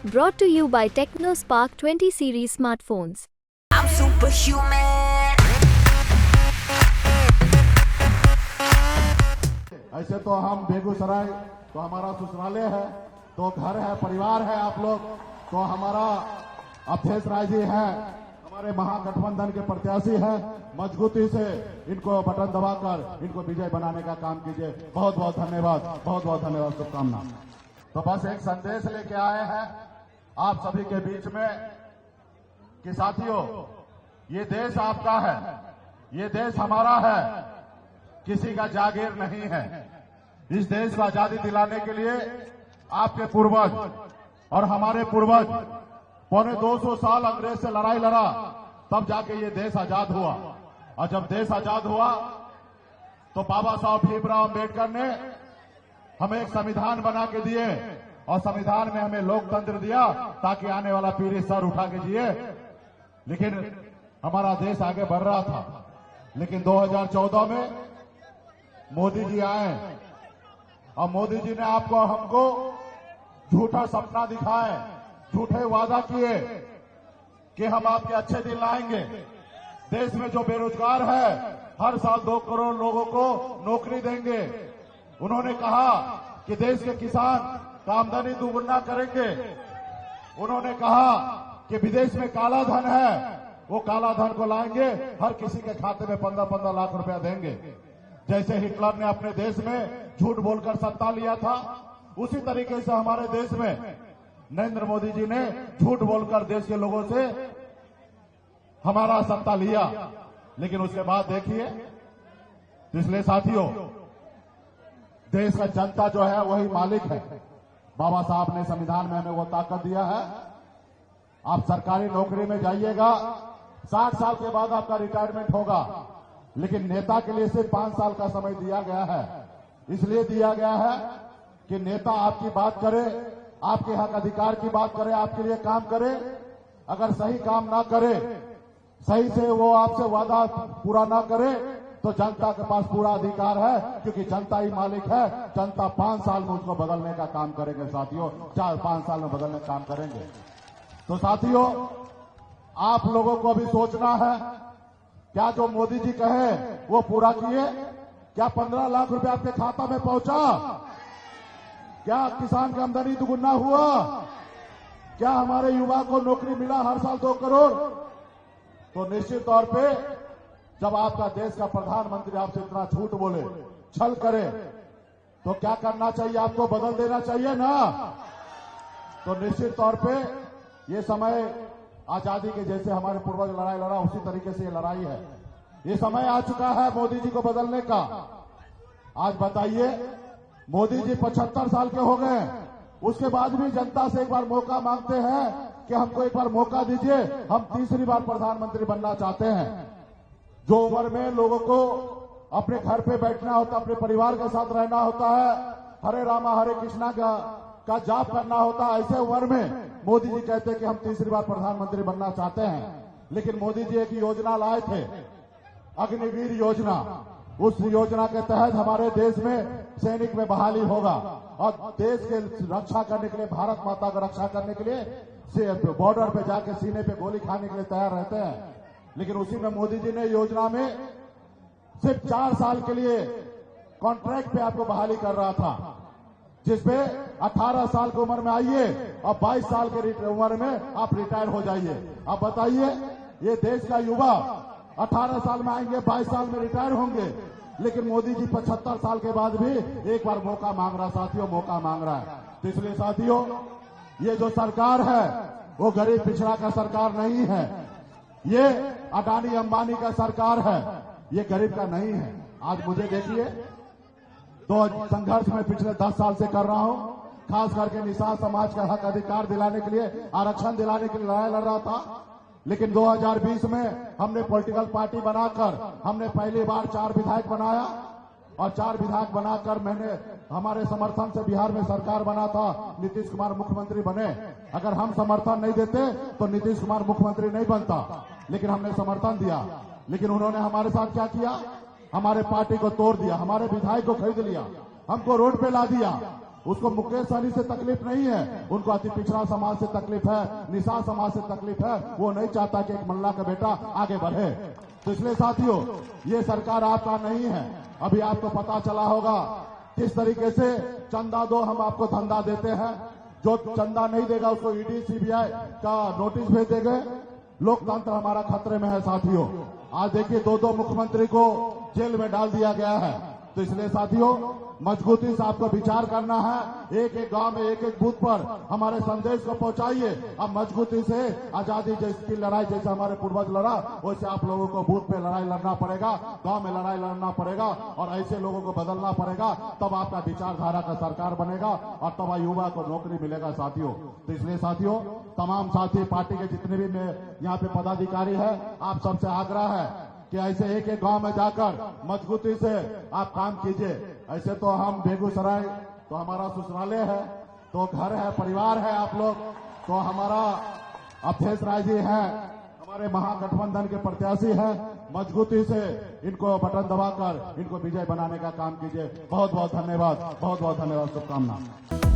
Brought to you by TechnoSpark 20 series smartphones. I'm superhuman. ऐसे तो हम बेगूसराय तो हमारा ससुरालय है, तो घर है, परिवार है आप लोग, तो हमारा अवधेश राय जी है, हमारे महागठबंधन के प्रत्याशी हैं। मजबूती से इनको बटन दबाकर इनको विजय बनाने का काम कीजिए। बहुत बहुत धन्यवाद, बहुत बहुत धन्यवाद, शुभकामना। तो बस एक संदेश लेके आए हैं आप सभी के बीच में कि साथियों, ये देश आपका है, ये देश हमारा है, किसी का जागीर नहीं है। इस देश को आजादी दिलाने के लिए आपके पूर्वज और हमारे पूर्वज पौने 200 साल अंग्रेज से लड़ाई लड़ा, तब जाके ये देश आजाद हुआ। और जब देश आजाद हुआ तो बाबा साहब भीमराव अम्बेडकर ने हमें एक संविधान बना के दिए और संविधान में हमें लोकतंत्र दिया ताकि आने वाला पीढ़ी सर उठा के जिए। लेकिन हमारा देश आगे बढ़ रहा था, लेकिन 2014 में मोदी जी आए और मोदी जी ने आपको हमको झूठा सपना दिखाए, झूठे वादा किए कि हम आपके अच्छे दिन लाएंगे। देश में जो बेरोजगार है हर साल 2 करोड़ लोगों को नौकरी देंगे। उन्होंने कहा कि देश के किसान का आमदनी दुगुना करेंगे। उन्होंने कहा कि विदेश में काला धन है, वो काला धन को लाएंगे, हर किसी के खाते में 15-15 लाख रुपया देंगे। जैसे हिटलर ने अपने देश में झूठ बोलकर सत्ता लिया था, उसी तरीके से हमारे देश में नरेंद्र मोदी जी ने झूठ बोलकर देश के लोगों से हमारा सत्ता लिया। लेकिन उसके बाद देखिए, इसलिए साथियों, देश का जनता जो है वही मालिक है। बाबा साहब ने संविधान में हमें वो ताकत दिया है। आप सरकारी नौकरी में जाइएगा, 60 साल के बाद आपका रिटायरमेंट होगा, लेकिन नेता के लिए सिर्फ 5 साल का समय दिया गया है। इसलिए दिया गया है कि नेता आपकी बात करे, आपके हक अधिकार की बात करे, आपके लिए काम करे। अगर सही काम ना करे, सही से वो आपसे वादा पूरा ना करे, तो जनता के पास पूरा अधिकार है, क्योंकि जनता ही मालिक है। जनता 5 साल में उसको बदलने का काम करेंगे साथियों, 4-5 साल में बदलने का काम करेंगे। तो साथियों, आप लोगों को अभी सोचना है, क्या जो मोदी जी कहे वो पूरा किए? क्या 15 लाख रुपए आपके खाता में पहुंचा? क्या किसान की आमदनी दुगुना हुआ? क्या हमारे युवा को नौकरी मिला हर साल 2 करोड़? तो निश्चित तौर पे जब आपका देश का प्रधानमंत्री आपसे इतना झूठ बोले, छल करे, तो क्या करना चाहिए? आपको बदल देना चाहिए ना। तो निश्चित तौर पे ये समय आजादी के जैसे हमारे पूर्वज लड़ाई लड़ा, उसी तरीके से ये लड़ाई है। ये समय आ चुका है मोदी जी को बदलने का। आज बताइए, मोदी जी 75 साल के हो गए, उसके बाद भी जनता से एक बार मौका मांगते हैं कि हमको एक बार मौका दीजिए, हम तीसरी बार प्रधानमंत्री बनना चाहते हैं। जो उम्र में लोगों को अपने घर पे बैठना होता, अपने परिवार के साथ रहना होता है, हरे रामा हरे कृष्णा का जाप करना होता है, ऐसे उम्र में मोदी जी कहते हैं कि हम तीसरी बार प्रधानमंत्री बनना चाहते हैं। लेकिन मोदी जी एक योजना लाए थे, अग्निवीर योजना। उस योजना के तहत हमारे देश में सैनिक में बहाली होगा और देश के रक्षा करने के लिए, भारत माता का रक्षा करने के लिए बॉर्डर पे जाके सीने पे गोली खाने के लिए तैयार रहते हैं। लेकिन उसी में मोदी जी ने योजना में सिर्फ 4 साल के लिए कॉन्ट्रैक्ट पे आपको बहाली कर रहा था, जिसपे 18 साल की उम्र में आइए और 22 साल के उम्र में आप रिटायर हो जाइए। अब बताइए, ये देश का युवा 18 साल में आएंगे, 22 साल में रिटायर होंगे, लेकिन मोदी जी 75 साल के बाद भी एक बार मौका मांग रहा साथियों, मौका मांग रहा है। तो इसलिए साथियों, ये जो सरकार है वो गरीब पिछड़ा का सरकार नहीं है, ये अडानी अंबानी का सरकार है, ये गरीब का नहीं है। आज मुझे देखिए, तो संघर्ष में पिछले 10 साल से कर रहा हूं, खास करके निषाद समाज का हक अधिकार दिलाने के लिए, आरक्षण दिलाने के लिए लड़ाई लड़ रहा था। लेकिन 2020 में हमने पॉलिटिकल पार्टी बनाकर हमने पहली बार 4 विधायक बनाया और 4 विधायक बनाकर मैंने हमारे समर्थन से बिहार में सरकार बना था, नीतीश कुमार मुख्यमंत्री बने। अगर हम समर्थन नहीं देते तो नीतीश कुमार मुख्यमंत्री नहीं बनता, लेकिन हमने समर्थन दिया। लेकिन उन्होंने हमारे साथ क्या किया? हमारे पार्टी को तोड़ दिया, हमारे विधायक को खरीद लिया, हमको रोड पे ला दिया उसको मुकेश सहनी से तकलीफ नहीं है, उनको अति पिछड़ा समाज से तकलीफ है, निषाद समाज से तकलीफ है। वो नहीं चाहता कि एक मल्ला का बेटा आगे बढ़े। तो इसलिए साथियों, ये सरकार आपका नहीं है। अभी आपको पता चला होगा किस तरीके से चंदा दो हम आपको धंधा देते हैं। जो चंदा नहीं देगा उसको ईडी सीबीआई का नोटिस भेज देंगे। लोकतंत्र हमारा खतरे में है साथियों। आज देखिए 2 मुख्यमंत्री को जेल में डाल दिया गया है। तो इसलिए साथियों, मजबूती से आपको विचार करना है। एक एक गांव में एक एक बूथ पर हमारे संदेश को पहुंचाइए। अब मजबूती से आजादी की लड़ाई जैसे हमारे पूर्वज लड़ा, वैसे आप लोगों को बूथ पे लड़ाई लड़ना पड़ेगा, गांव में लड़ाई लड़ना पड़ेगा और ऐसे लोगों को बदलना पड़ेगा। तब आपका विचारधारा का सरकार बनेगा और तब युवा को नौकरी मिलेगा साथियों। तो इसलिए साथियों, तमाम साथी पार्टी के जितने भी यहाँ पे पदाधिकारी है, आप सबसे आग्रह है कि ऐसे एक एक गांव में जाकर मजबूती से आप काम कीजिए। ऐसे तो हम बेगूसराय तो हमारा ससुरालय है, तो घर है, परिवार है आप लोग। तो हमारा अवधेश राय जी हैं, हमारे महागठबंधन के प्रत्याशी हैं। मजबूती से इनको बटन दबाकर इनको विजय बनाने का काम कीजिए। बहुत बहुत धन्यवाद, बहुत बहुत धन्यवाद, शुभकामना।